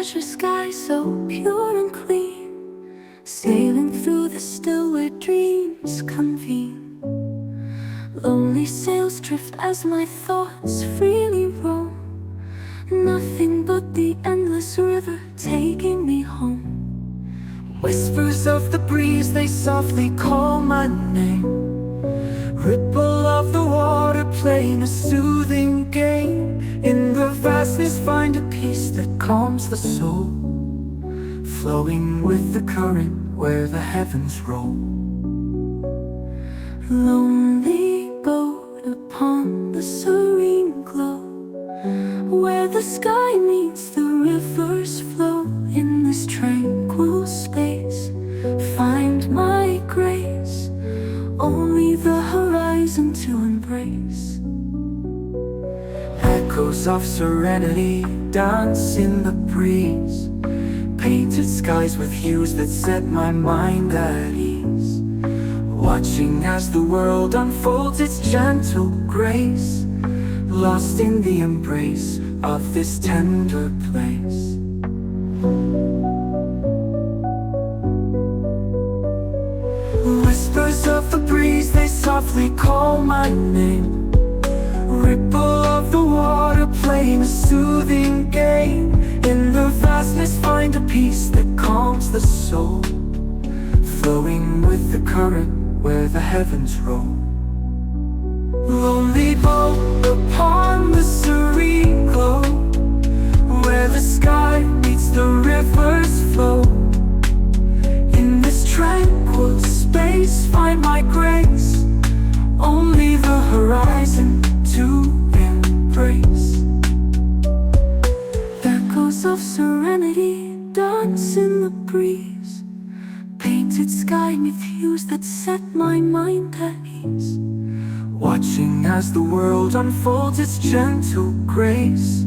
azure sky so pure and clean, sailing through the still where dreams convene. Lonely sails drift as my thoughts freely roam, nothing but the endless river taking me home. Whispers of the breeze, they softly call my name. Ripple of the water playing a soothing game. In the vastness find a peace that calms the soul, flowing with the current where the heavens roll. Lonely boat upon the serene glow, where the sky meets the river's flow. In this tranquil space, find my grace, only the horizon to embrace. Echoes of serenity dance in the breeze, painted skies with hues that set my mind at ease. Watching as the world unfolds its gentle grace, lost in the embrace of this tender place. Whispers of the breeze, they softly call my name. Ripple of the water playing a soothing game. In the vastness find a peace that calms the soul, flowing with the current where the heavens roll. Lonely boat upon the serene glow, where the sky meets the river's flow. In this tranquil space find my grace, only the horizon to embrace. Echoes of serenity dance in the breeze, painted sky with hues that set my mind at ease. Watching as the world unfolds its gentle grace,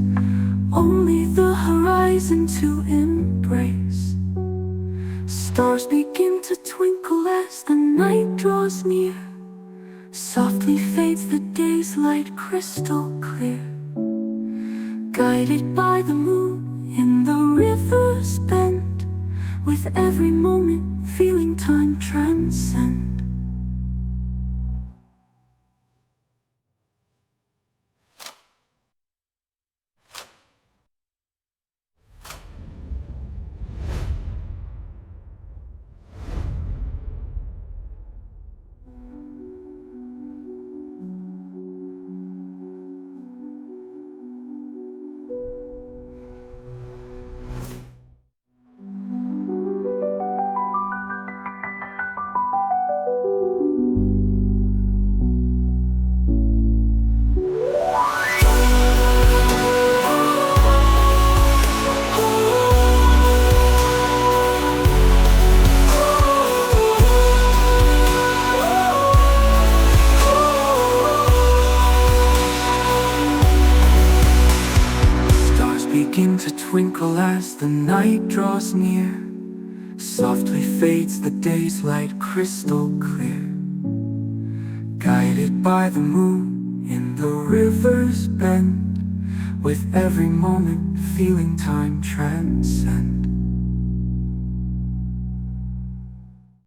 only the horizon to embrace. Stars begin to twinkle as the night draws near, softly fades the day's light crystal clear. Guided by the moon in the river's bend, with every moment feeling time transcend. Begin to twinkle as the night draws near, softly fades the day's light crystal clear. Guided by the moon in the river's bend, with every moment feeling time transcend.